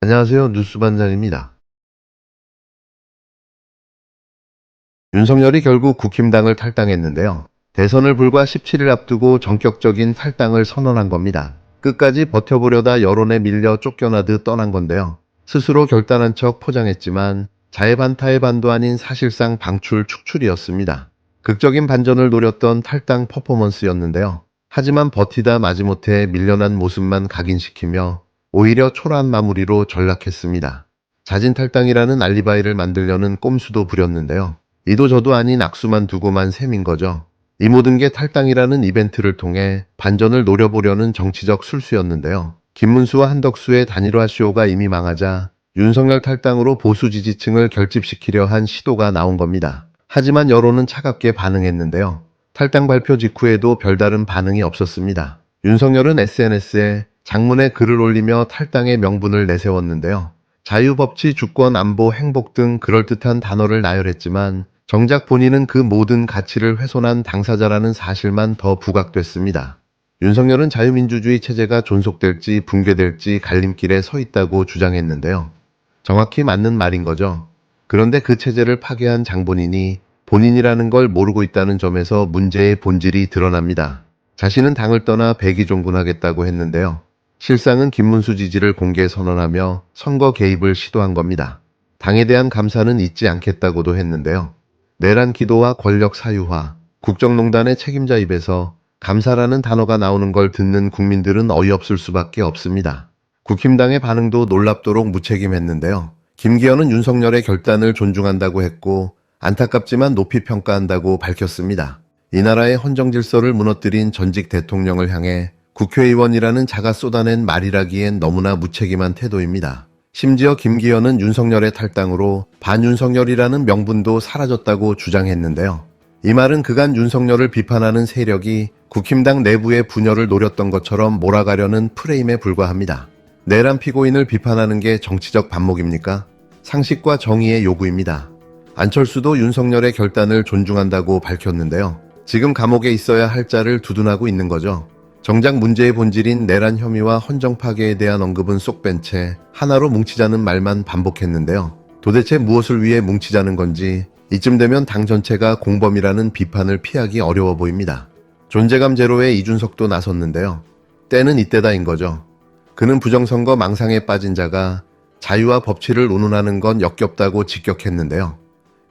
안녕하세요. 뉴스반장입니다. 윤석열이 결국 국힘당을 탈당했는데요. 대선을 불과 17일 앞두고 전격적인 탈당을 선언한 겁니다. 끝까지 버텨보려다 여론에 밀려 쫓겨나듯 떠난 건데요. 스스로 결단한 척 포장했지만 자해반타의 반도 아닌 사실상 방출 축출이었습니다. 극적인 반전을 노렸던 탈당 퍼포먼스였는데요. 하지만 버티다 마지못해 밀려난 모습만 각인시키며 오히려 초라한 마무리로 전락했습니다. 자진 탈당이라는 알리바이를 만들려는 꼼수도 부렸는데요. 이도 저도 아닌 악수만 두고만 셈인 거죠. 이 모든 게 탈당이라는 이벤트를 통해 반전을 노려보려는 정치적 술수였는데요. 김문수와 한덕수의 단일화 쇼가 이미 망하자 윤석열 탈당으로 보수 지지층을 결집시키려 한 시도가 나온 겁니다. 하지만 여론은 차갑게 반응했는데요. 탈당 발표 직후에도 별다른 반응이 없었습니다. 윤석열은 SNS에 장문의 글을 올리며 탈당의 명분을 내세웠는데요. 자유법치, 주권, 안보, 행복 등 그럴듯한 단어를 나열했지만 정작 본인은 그 모든 가치를 훼손한 당사자라는 사실만 더 부각됐습니다. 윤석열은 자유민주주의 체제가 존속될지 붕괴될지 갈림길에 서 있다고 주장했는데요. 정확히 맞는 말인 거죠. 그런데 그 체제를 파괴한 장본인이 본인이라는 걸 모르고 있다는 점에서 문제의 본질이 드러납니다. 자신은 당을 떠나 백의종군하겠다고 했는데요. 실상은 김문수 지지를 공개 선언하며 선거 개입을 시도한 겁니다. 당에 대한 감사는 잊지 않겠다고도 했는데요. 내란 기도와 권력 사유화, 국정농단의 책임자 입에서 감사라는 단어가 나오는 걸 듣는 국민들은 어이없을 수밖에 없습니다. 국힘당의 반응도 놀랍도록 무책임했는데요. 김기현은 윤석열의 결단을 존중한다고 했고 안타깝지만 높이 평가한다고 밝혔습니다. 이 나라의 헌정 질서를 무너뜨린 전직 대통령을 향해 국회의원이라는 자가 쏟아낸 말이라기엔 너무나 무책임한 태도입니다. 심지어 김기현은 윤석열의 탈당으로 반윤석열이라는 명분도 사라졌다고 주장했는데요. 이 말은 그간 윤석열을 비판하는 세력이 국힘당 내부의 분열을 노렸던 것처럼 몰아가려는 프레임에 불과합니다. 내란 피고인을 비판하는 게 정치적 반목입니까? 상식과 정의의 요구입니다. 안철수도 윤석열의 결단을 존중한다고 밝혔는데요. 지금 감옥에 있어야 할 자를 두둔하고 있는 거죠. 정작 문제의 본질인 내란 혐의와 헌정 파괴에 대한 언급은 쏙 뺀 채 하나로 뭉치자는 말만 반복했는데요. 도대체 무엇을 위해 뭉치자는 건지 이쯤 되면 당 전체가 공범이라는 비판을 피하기 어려워 보입니다. 존재감 제로에 이준석도 나섰는데요. 때는 이때다인 거죠. 그는 부정선거 망상에 빠진 자가 자유와 법치를 운운하는 건 역겹다고 직격했는데요.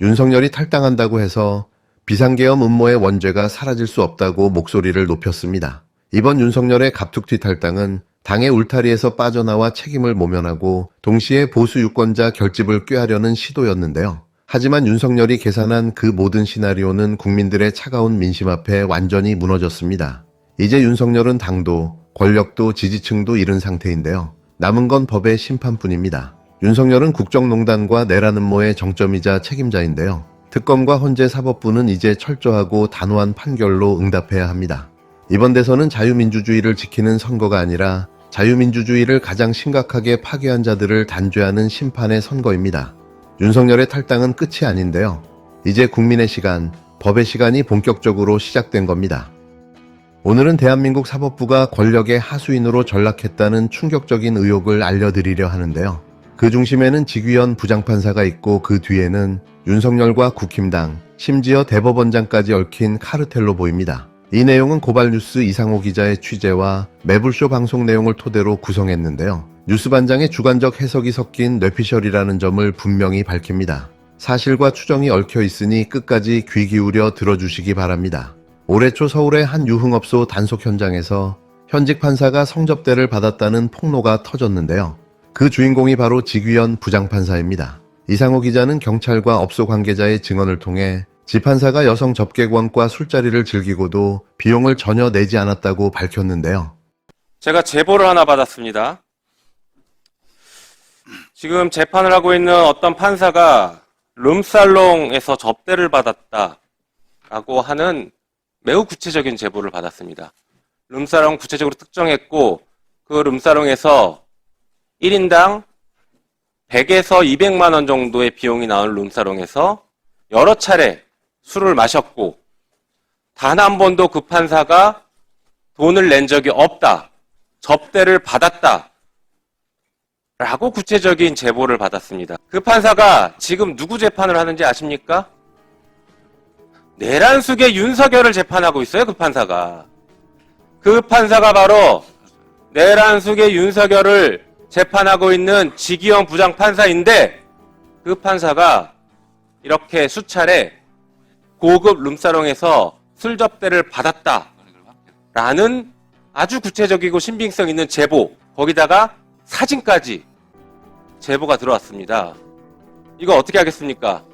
윤석열이 탈당한다고 해서 비상계엄 음모의 원죄가 사라질 수 없다고 목소리를 높였습니다. 이번 윤석열의 갑툭튀 탈당은 당의 울타리에서 빠져나와 책임을 모면하고 동시에 보수 유권자 결집을 꾀하려는 시도였는데요. 하지만 윤석열이 계산한 그 모든 시나리오는 국민들의 차가운 민심 앞에 완전히 무너졌습니다. 이제 윤석열은 당도, 권력도 지지층도 잃은 상태인데요. 남은 건 법의 심판뿐입니다. 윤석열은 국정농단과 내란 음모의 정점이자 책임자인데요. 특검과 헌재 사법부는 이제 철저하고 단호한 판결로 응답해야 합니다. 이번 대선은 자유민주주의를 지키는 선거가 아니라 자유민주주의를 가장 심각하게 파괴한 자들을 단죄하는 심판의 선거입니다. 윤석열의 탈당은 끝이 아닌데요. 이제 국민의 시간, 법의 시간이 본격적으로 시작된 겁니다. 오늘은 대한민국 사법부가 권력의 하수인으로 전락했다는 충격적인 의혹을 알려드리려 하는데요. 그 중심에는 지귀현 부장판사가 있고 그 뒤에는 윤석열과 국힘당, 심지어 대법원장까지 얽힌 카르텔로 보입니다. 이 내용은 고발뉴스 이상호 기자의 취재와 매불쇼 방송 내용을 토대로 구성했는데요. 뉴스반장의 주관적 해석이 섞인 뇌피셜이라는 점을 분명히 밝힙니다. 사실과 추정이 얽혀 있으니 끝까지 귀 기울여 들어주시기 바랍니다. 올해 초 서울의 한 유흥업소 단속 현장에서 현직 판사가 성접대를 받았다는 폭로가 터졌는데요. 그 주인공이 바로 지귀현 부장판사입니다. 이상호 기자는 경찰과 업소 관계자의 증언을 통해 지판사가 여성 접객원과 술자리를 즐기고도 비용을 전혀 내지 않았다고 밝혔는데요. 제가 제보를 하나 받았습니다. 지금 재판을 하고 있는 어떤 판사가 룸살롱에서 접대를 받았다라고 하는 매우 구체적인 제보를 받았습니다. 룸살롱 구체적으로 특정했고 그 룸살롱에서 1인당 100에서 200만 원 정도의 비용이 나오는 룸살롱에서 여러 차례 술을 마셨고 단 한 번도 그 판사가 돈을 낸 적이 없다. 접대를 받았다. 라고 구체적인 제보를 받았습니다. 그 판사가 지금 누구 재판을 하는지 아십니까? 내란숙의 윤석열을 재판하고 있어요, 그 판사가. 그 판사가 바로 내란숙의 윤석열을 재판하고 있는 지기현 부장판사인데, 그 판사가 이렇게 수차례 고급 룸사롱에서 술 접대를 받았다라는 아주 구체적이고 신빙성 있는 제보, 거기다가 사진까지 제보가 들어왔습니다. 이거 어떻게 하겠습니까?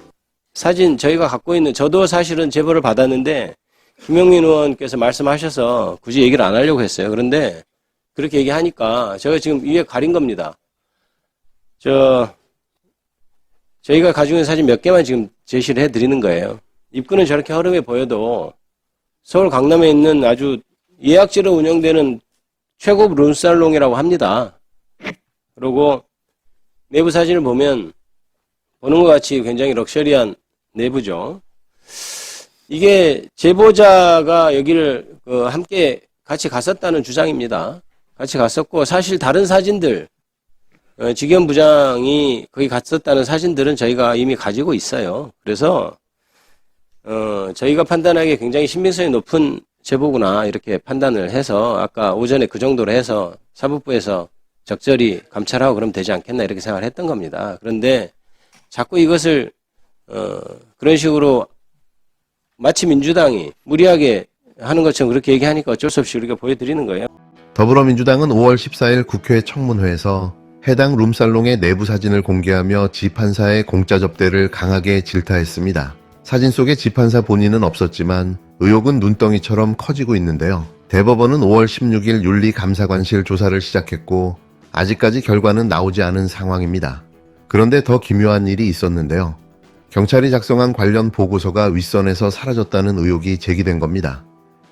사진 저희가 갖고 있는, 저도 사실은 제보를 받았는데 김용민 의원께서 말씀하셔서 굳이 얘기를 안 하려고 했어요. 그런데 그렇게 얘기하니까 제가 지금 위에 가린 겁니다. 저희가 가지고 있는 사진 몇 개만 지금 제시를 해드리는 거예요. 입구는 저렇게 허름해 보여도 서울 강남에 있는 아주 예약제로 운영되는 최고급 룸살롱이라고 합니다. 그리고 내부 사진을 보면 보는 것 같이 굉장히 럭셔리한 내부죠. 이게 제보자가 여기를 함께 같이 갔었다는 주장입니다. 같이 갔었고, 사실 다른 사진들, 지기현 부장이 거기 갔었다는 사진들은 저희가 이미 가지고 있어요. 그래서 저희가 판단하기에 굉장히 신빙성이 높은 제보구나 이렇게 판단을 해서 아까 오전에 그 정도로 해서 사법부에서 적절히 감찰하고 그러면 되지 않겠나 이렇게 생각을 했던 겁니다. 그런데 자꾸 이것을 그런 식으로 마치 민주당이 무리하게 하는 것처럼 그렇게 얘기하니까 어쩔 수 없이 우리가 보여드리는 거예요. 더불어민주당은 5월 14일 국회 청문회에서 해당 룸살롱의 내부 사진을 공개하며 지 판사의 공짜 접대를 강하게 질타했습니다. 사진 속에 지 판사 본인은 없었지만 의혹은 눈덩이처럼 커지고 있는데요. 대법원은 5월 16일 윤리감사관실 조사를 시작했고 아직까지 결과는 나오지 않은 상황입니다. 그런데 더 기묘한 일이 있었는데요. 경찰이 작성한 관련 보고서가 윗선에서 사라졌다는 의혹이 제기된 겁니다.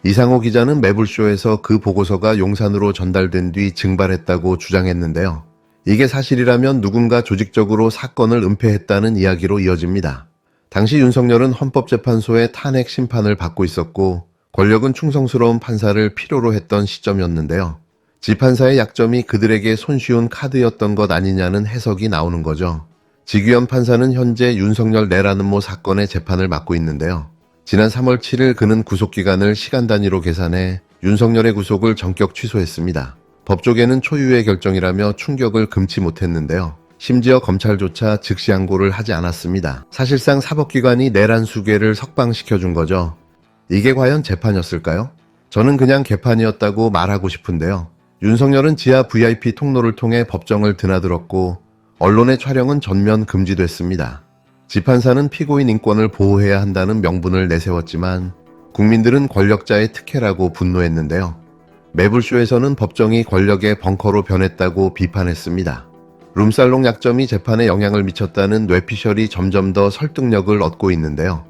이상호 기자는 매불쇼에서 그 보고서가 용산으로 전달된 뒤 증발했다고 주장했는데요. 이게 사실이라면 누군가 조직적으로 사건을 은폐했다는 이야기로 이어집니다. 당시 윤석열은 헌법재판소의 탄핵 심판을 받고 있었고 권력은 충성스러운 판사를 필요로 했던 시점이었는데요. 지 판사의 약점이 그들에게 손쉬운 카드였던 것 아니냐는 해석이 나오는 거죠. 지기현 판사는 현재 윤석열 내란 음모 사건의 재판을 맡고 있는데요. 지난 3월 7일 그는 구속기간을 시간 단위로 계산해 윤석열의 구속을 전격 취소했습니다. 법조계는 초유의 결정이라며 충격을 금치 못했는데요. 심지어 검찰조차 즉시 항고를 하지 않았습니다. 사실상 사법기관이 내란 수괴를 석방시켜준 거죠. 이게 과연 재판이었을까요? 저는 그냥 개판이었다고 말하고 싶은데요. 윤석열은 지하 VIP 통로를 통해 법정을 드나들었고 언론의 촬영은 전면 금지됐습니다. 지 판사는 피고인 인권을 보호해야 한다는 명분을 내세웠지만 국민들은 권력자의 특혜라고 분노했는데요. 매불쇼에서는 법정이 권력의 벙커로 변했다고 비판했습니다. 룸살롱 약점이 재판에 영향을 미쳤다는 뇌피셜이 점점 더 설득력을 얻고 있는데요.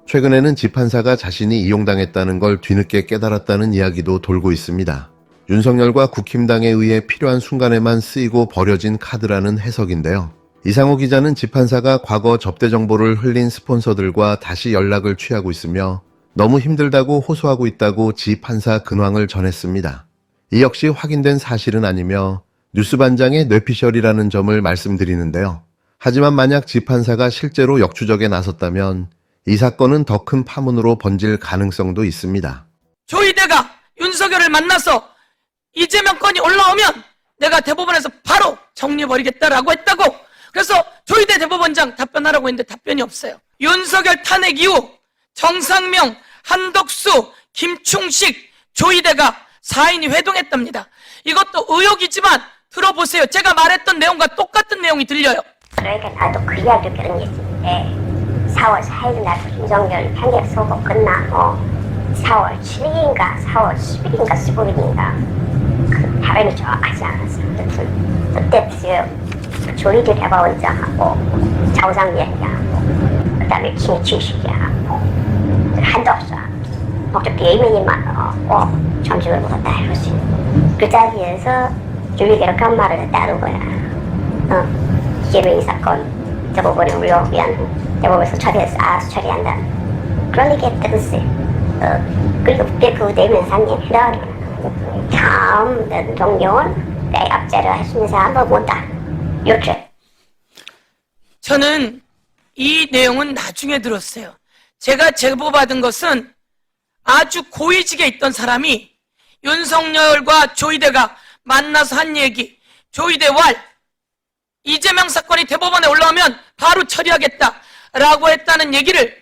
최근에는 지 판사가 자신이 이용당했다는 걸 뒤늦게 깨달았다는 이야기도 돌고 있습니다. 윤석열과 국힘당에 의해 필요한 순간에만 쓰이고 버려진 카드라는 해석인데요. 이상호 기자는 지 판사가 과거 접대 정보를 흘린 스폰서들과 다시 연락을 취하고 있으며 너무 힘들다고 호소하고 있다고 지 판사 근황을 전했습니다. 이 역시 확인된 사실은 아니며 뉴스반장의 뇌피셜이라는 점을 말씀드리는데요. 하지만 만약 지 판사가 실제로 역추적에 나섰다면 이 사건은 더 큰 파문으로 번질 가능성도 있습니다. 조희대가 윤석열을 만나서 이재명 건이 올라오면 내가 대법원에서 바로 정리해버리겠다라고 했다고. 그래서 조희대 대법원장 답변하라고 했는데 답변이 없어요. 윤석열 탄핵 이후 정상명, 한덕수, 김충식, 조희대가 4인이 회동했답니다. 이것도 의혹이지만 들어보세요. 제가 말했던 내용과 똑같은 내용이 들려요. 그러니까 나도 그 이야기를 들었는데 4월 4일 날 윤석열 탄핵 선고 끝나고 4월 7일인가 4월 10일인가 15일인가 그 발음이 정확하지 않았어요. 그때 지금 조희대 대법원장하고 정상위원장하고 그 다음에 김충식이하고 한덕수하고 목적 예민이만 점심을 먹었다 이러지. 그 자리에서 조희대가 그런 말을 했다는 거야. 이재명 사건 대법원에 우려위한 대법원에서 처리해서 알아서 처리한다. 그런 얘기 했던데 그리고 그 내면상에 다음 대통령은 내 압제를 했으면서 한번 못다. 요새 저는 이 내용은 나중에 들었어요. 제가 제보받은 것은 아주 고위직에 있던 사람이 윤석열과 조이대가 만나서 한 얘기, 조이대 왈, 이재명 사건이 대법원에 올라오면 바로 처리하겠다라고 했다는 얘기를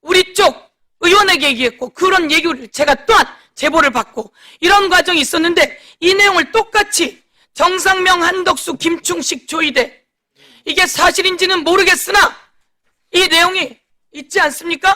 우리 쪽 의원에게 얘기했고, 그런 얘기를 제가 또한 제보를 받고 이런 과정이 있었는데, 이 내용을 똑같이 정상명, 한덕수, 김충식, 조이대, 이게 사실인지는 모르겠으나 이 내용이 있지 않습니까?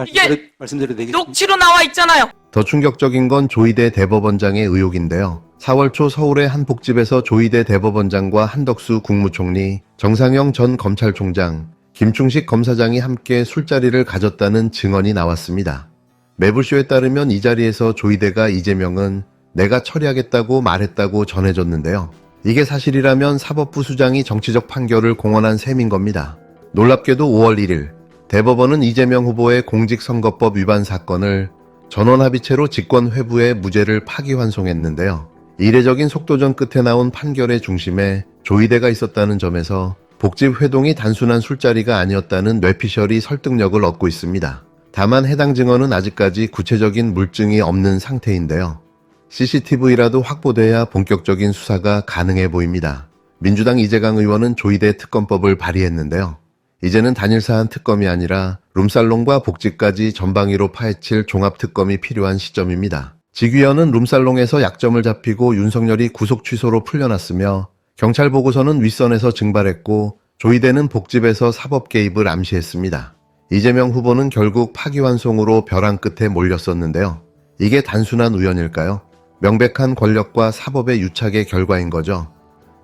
이게 말씀드려도 되겠습니까? 녹취로 나와 있잖아요. 더 충격적인 건 조이대 대법원장의 의혹인데요. 4월 초 서울의 한 복집에서 조이대 대법원장과 한덕수 국무총리, 정상영 전 검찰총장, 김충식 검사장이 함께 술자리를 가졌다는 증언이 나왔습니다. 매불쇼에 따르면 이 자리에서 조이대가 이재명은 내가 처리하겠다고 말했다고 전해졌는데요. 이게 사실이라면 사법부 수장이 정치적 판결을 공언한 셈인 겁니다. 놀랍게도 5월 1일 대법원은 이재명 후보의 공직선거법 위반 사건을 전원합의체로 직권회부해 무죄를 파기환송했는데요. 이례적인 속도전 끝에 나온 판결의 중심에 조이대가 있었다는 점에서 복집 회동이 단순한 술자리가 아니었다는 뇌피셜이 설득력을 얻고 있습니다. 다만 해당 증언은 아직까지 구체적인 물증이 없는 상태인데요. CCTV라도 확보돼야 본격적인 수사가 가능해 보입니다. 민주당 이재강 의원은 조이대 특검법을 발의했는데요. 이제는 단일사안 특검이 아니라 룸살롱과 복집까지 전방위로 파헤칠 종합특검이 필요한 시점입니다. 직위원은 룸살롱에서 약점을 잡히고 윤석열이 구속 취소로 풀려났으며, 경찰 보고서는 윗선에서 증발했고 조이대는 복집에서 사법 개입을 암시했습니다. 이재명 후보는 결국 파기환송으로 벼랑 끝에 몰렸었는데요. 이게 단순한 우연일까요? 명백한 권력과 사법의 유착의 결과인 거죠.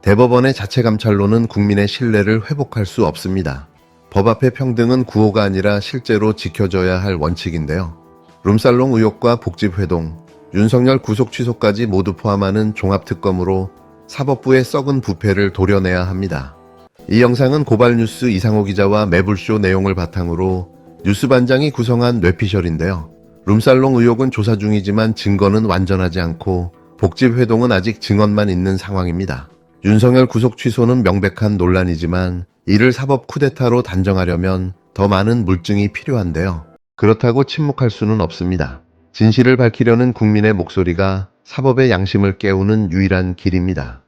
대법원의 자체감찰로는 국민의 신뢰를 회복할 수 없습니다. 법 앞의 평등은 구호가 아니라 실제로 지켜져야 할 원칙인데요. 룸살롱 의혹과 복집회동, 윤석열 구속 취소까지 모두 포함하는 종합특검으로 사법부의 썩은 부패를 도려내야 합니다. 이 영상은 고발뉴스 이상호 기자와 매불쇼 내용을 바탕으로 뉴스반장이 구성한 뇌피셜인데요. 룸살롱 의혹은 조사 중이지만 증거는 완전하지 않고 복집회동은 아직 증언만 있는 상황입니다. 윤석열 구속 취소는 명백한 논란이지만 이를 사법 쿠데타로 단정하려면 더 많은 물증이 필요한데요. 그렇다고 침묵할 수는 없습니다. 진실을 밝히려는 국민의 목소리가 사법의 양심을 깨우는 유일한 길입니다.